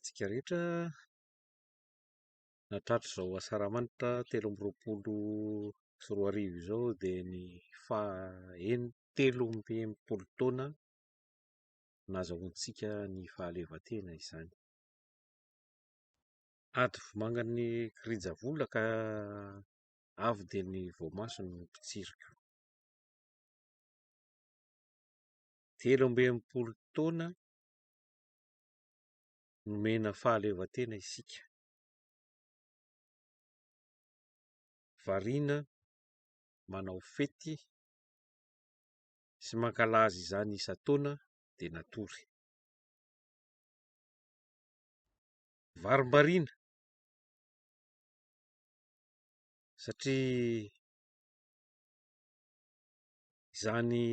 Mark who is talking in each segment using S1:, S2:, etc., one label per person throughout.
S1: Tsika rehetra nahatratra izao asaramanitra 13 sy 2024 izao dia ny telo amby enimpolo taona nahazoantsika ny fahaleovantena izany. Ady vomangany kirijavola ka avy dia ny voamaso no mpitsirika. 13 taona nomena fahaleovantena isika. Variana manao fety sy mankalaza izany isan-taona dia natory. Varimbariana satria izany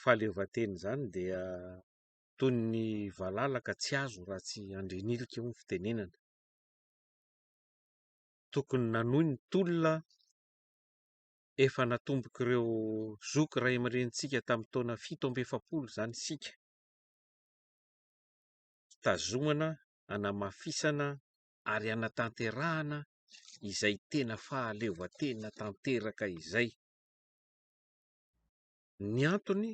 S1: fahaleovantena izany dia toy ny valalaka tsy azo raha tsy handrenilika ny fitenenana. Tokony nanohy ny tolona efa natomboka ireo zoky ray aman-drenitsika tamin'ny taona 17 izany isika, hitazomana, hanamafisana ary hanatanterahana izay tena fahaleovantena tanteraka izay. Ny antony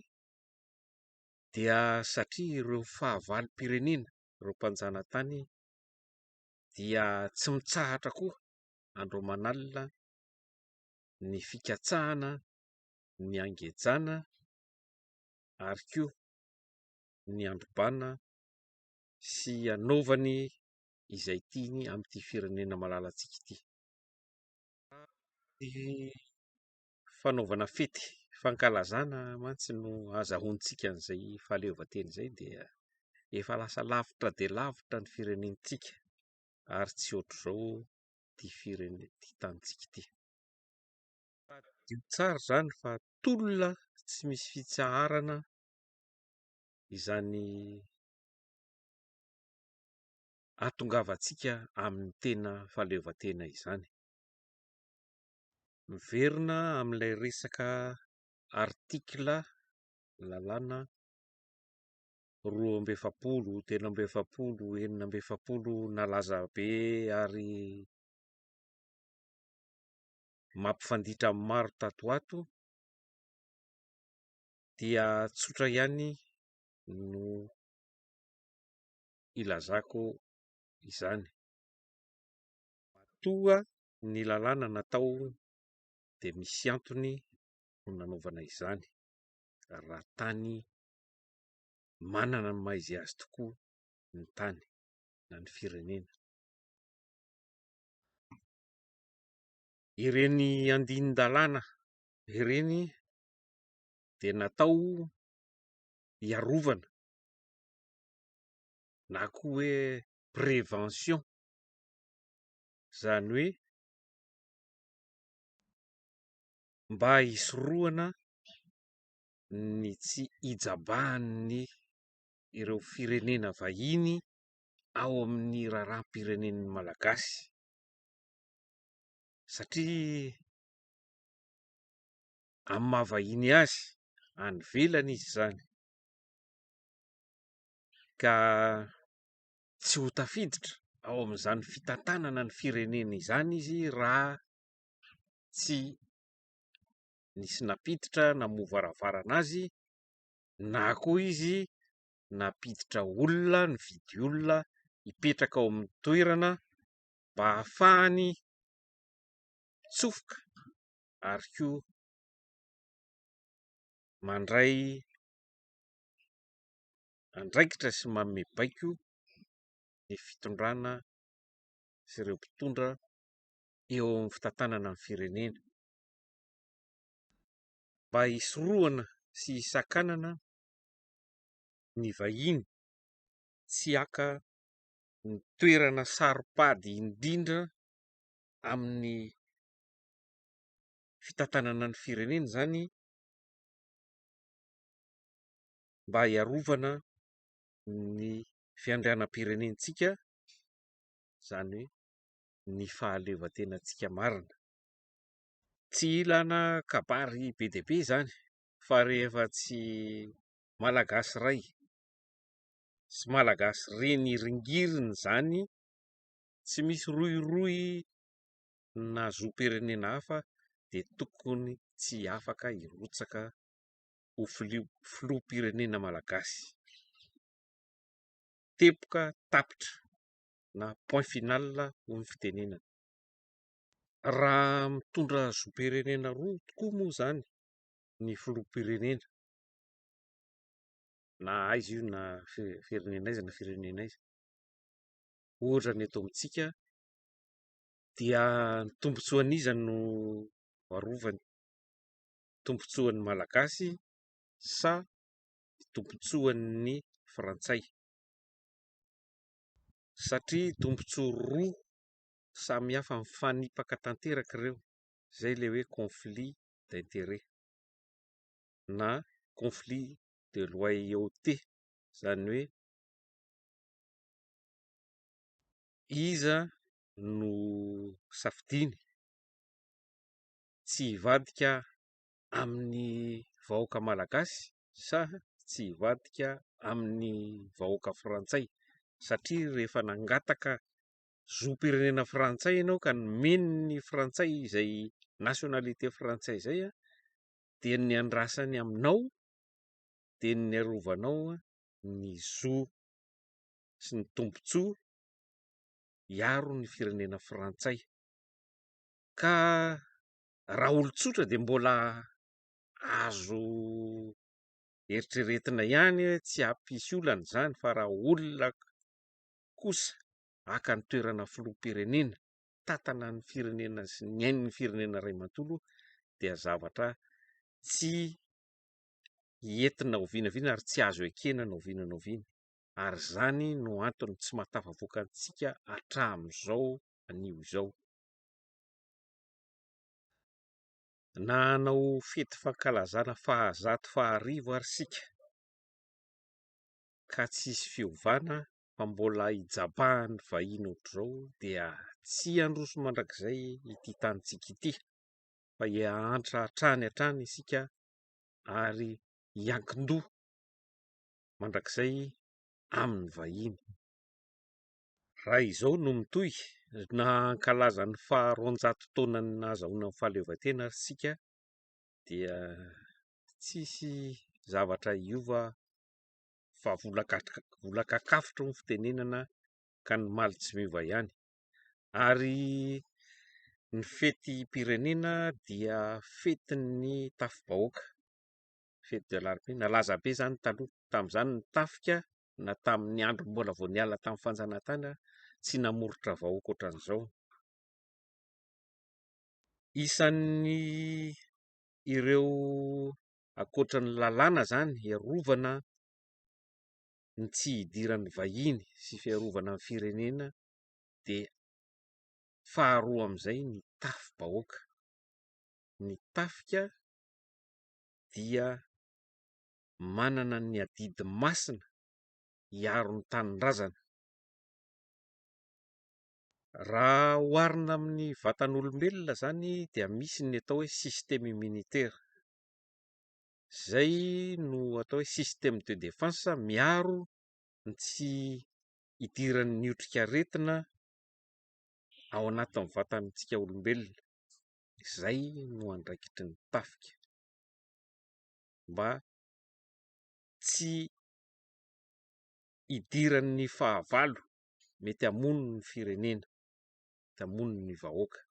S1: dia satria ireo fahavalo-pirenena, ireo mpanjana tany dia tsy mitsahatra koa androman alina ny fikatsahana, ny angejana ary koa ny androbana sy hanaovany izay tiany amin'ity firenena malalantsika ity. Fanaovana fety fankalazana mantsy no azahoantsika an'izay fahaleovantena izay dia efa lasa lavitra dia lavitra ny firenentsika ary tsy ohatr'izao ity tanitsika ity. Dio tsara izany fa tolona tsy misy fitsaharana izany hahatongavantsika amin'ny tena fahaleovantena izany. Miverina amin'ilay resaka artikla lalàna 12/20, 13/20, 4/20 nalaza be ary mampifanditra amin'ny maro tato ho ato dia tsotra ihany no ilazako izany. Toa ny lalàna natao dia misy antony no nanaovana izany, raha tany manana ny maha izy azy tokoa ny tany na ny firenena. Ireny andinin-dalàna ireny dia natao hiarovana na koa hoe prévention, izany hoe mba hisorohana ny tsy hijabahan'ny ireo firenena vahiny ao amin'ny raharaham-pirenen'ny malagasy, satria amin'ny mahavahiny azy any ivelany izy izany ka tsy ho tafiditra ao amin'izany fitantanana ny firenena izany izy raha tsy nisy napiditra namoa azy na koa izy napiditra olona, nividy olona hipetraka ao amin'ny toerana mba hahafahany tsofoka ary koa mandray andraikitra sy manome baiko ny fitondrana sy ireo mpitondra eo amin'ny fitantanana ny firenena, mba hisorohana sy hisakanana ny vahiny tsy haka ny toerana saropady indrindra amin'ny fitantanana ny firenena izany, mba hiarovana ny fiandrianam-pirenentsika, izany hoe ny fahaleovantenantsika marina. Tsy ilana kabary be dia be izany fa rehefa tsy malagasy iray sy malagasy reny ringiriny zany, tsy misy roiroy na zom-pirenena hafa dia tokony tsy afaka hirotsaka ho filoham-pirenena malagasy. Tepoka tapitra na point final ho ny fitenenana. Raha mitondra zom-pirenena roa tokoa moa zany ny filoham-pirenena, na aiza io na firenena aiza na firenena aiza, ohatra ny eto amintsika dia ny tombotsoa an'iza no arovany? Tombotsoan'ny malagasy sa tombotsoan'ny frantsay? Satria tombotsoa roa samy hafa mifanipaka tanteraka ireo, izay ilay hoe conflit d'intérêt na conflit de loyauté, izany hoe iza no safidiny tsy hivadika amin'ny vahoaka malagasy sa tsy hivadika amin'ny vahoaka frantsay. Satria rehefa nangataka zom-pirenena frantsay ianao ka nomeny ny frantsay izay nationalité frantsay izay dia ny andrasany aminao dia ny arovanao ny zo sy ny tombotsoa hiaro ny firenena frantsay. Ka raha olon-tsotra dia mbola azo eritreretina ihany tsy hampisy olana izany, fa raha olona kosa haka ny toerana filoham-pirenena, tantana ny firenena sy ny ain'ny firenena iray manontolo, dia zavatra tsy entina oviana ary tsy azo ekena na oviana na oviana. Ary izany no antony tsy mahatafavoaka antsika hatramin'izao anio izao. Na hanao fety fankalazana fahazato faharivo ary sika ka tsisy fiovana fa mbola hijabahany vahiny ohatr'izao, dia tsy handroso mandrakizay ity tanintsika ity, fa hiantra hatrany isika ary hiankin-doha mandrakizay amin'ny vahiny. Raha izao no mitohy na hankalaza ny faha-roanjato taonany nahazoana ny fahaleovantena ary sika, dia tsisy zavatra hiova fa vola-kakafotro ny fitenenana ka ny maly tsy miova ihany. Ary ny fetim-pirenena dia fetin'ny tafibahoaka, fety de l'alarme, nalaza be zany taloha. Tamin'izany ny tafika na tamin'ny andro mbola vao niala tamin'ny fanjanahantany tsy namorotra vahoaka ohatran'izao. Isan'ny ireo ankoatran'ny lalàna zany iarovana ny tsy hidiran'ny vahiny sy fiarovana ny firenena, dia faharoa amin'izay ny tafibahoaka. Ny tafika dia manana ny adidy masina hiaro ny tanin-drazana. Raha oharina amin'ny vatan'olombelona zany dia misy ny atao hoe système immunitaire, izay no atao hoe système de défense, miaro ny tsy hidiran'ny otrikaretina ao anatin'ny vatantsika olombelona. Izay no andraikitry ny tafika mba tsy hidiran'ny fahavalo mety hamono ny firenena, mety hamono ny vahoaka.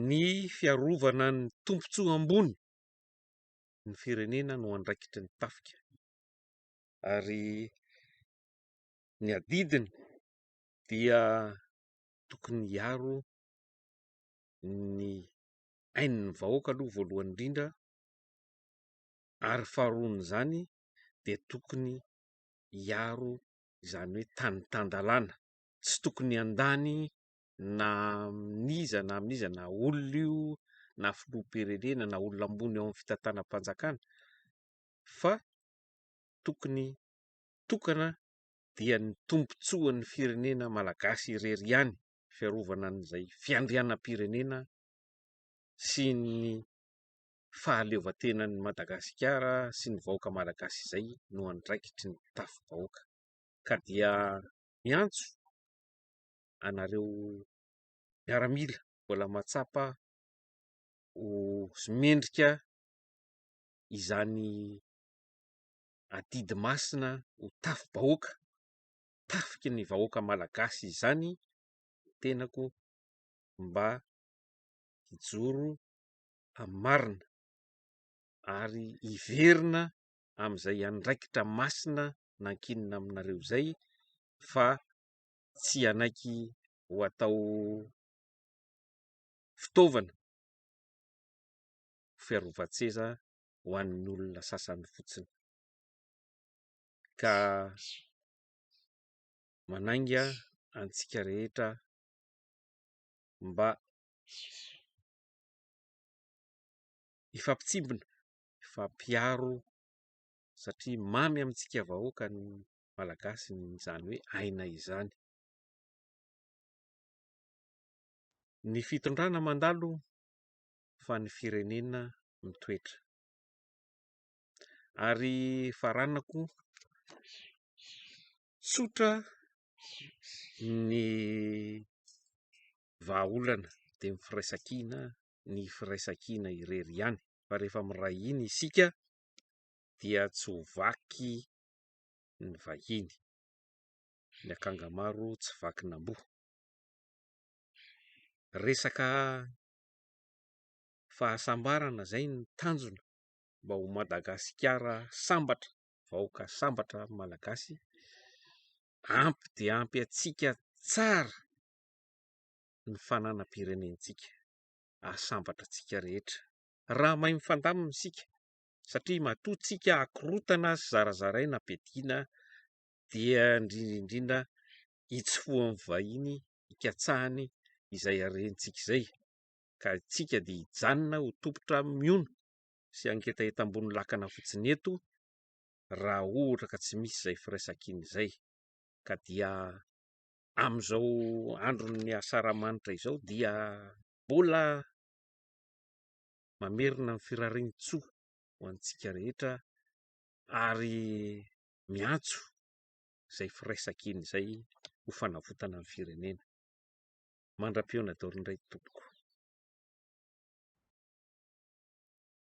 S1: Ny fiarovana ny tombotsoa ambony ny firenena no andraikitry ny tafika, ary ny adidiny dia tokony hiaro ny ain'ny vahoaka aloha voalohany indrindra, ary faharoan'izany dia tokony hiaro izany hoe tany-tan-dalàna. Tsy tokony handany na amin'iza na amin'iza, na olona io na filoham-pirenena na olona ambony ao amin'ny fitantanam-panjakana, fa tokony tokana dia ny tombotsoan'ny firenena malagasy irery ihany, fiarovana an'izay fiandrianam-pirenena sy ny fahaleovantenan'ny Madagasikara sy ny vahoaka malagasy izay no andraikitry ny tafivahoaka. Ka dia miantso anareo miaramila mbola matsapa ho mendrika izany adidy masina ho tafivahoaka, tafiky ny vahoaka malagasy izany tenako mba hijoro amin'ny marina ary hiverina amin'izay andraikitra masina nankinina aminareo izay, fa tsy hanaiky ho atao fitaovana fiarovan-tseza ho an'ny olona sasany fotsiny. Ka manainga antsika rehetra mba hifampitsimbina, hifampiaro, satria mamy amintsika vahoaka ny malagasy izany hoe aina izany. Ny fitondrana mandalo fa ny firenena mitoetra, ary faranako tsotra ny vahaolana dia ny firaisan-kina irery ihany, fa rehefa miray iny isika dia tsy ho vaky ny vahiny, ny akangamaro tsy vakin'amboho. Resaka fahasambarana izay ny tanjona mba ho Madagasikara sambatra, vahoaka sambatra malagasy, ampy dia ampy antsika tsara ny fananam-pirenentsika, ahasambatra antsika rehetra raha mahay mifandamina isika, satria matoa tsika hakorotana sy zarazaraina ampiadiana dia indrindra hitsofohan'ny vahiny hikatsahany izay harentsika izay, ka tsika dia hijanona ho topotra miona sy hanketaeta ambony lakana fotsiny eto raha ohatra ka tsy misy izay firaisan-kina izay. Ka dia amin'izao andron'ny asaramanitra izao dia mbola mamerina ny firarian-tsoa ho antsika rehetra, ary miantso izay firaisan-kina izay ho fanavotana ny firenena. Mandram-peo Nadaoro indray tompoko.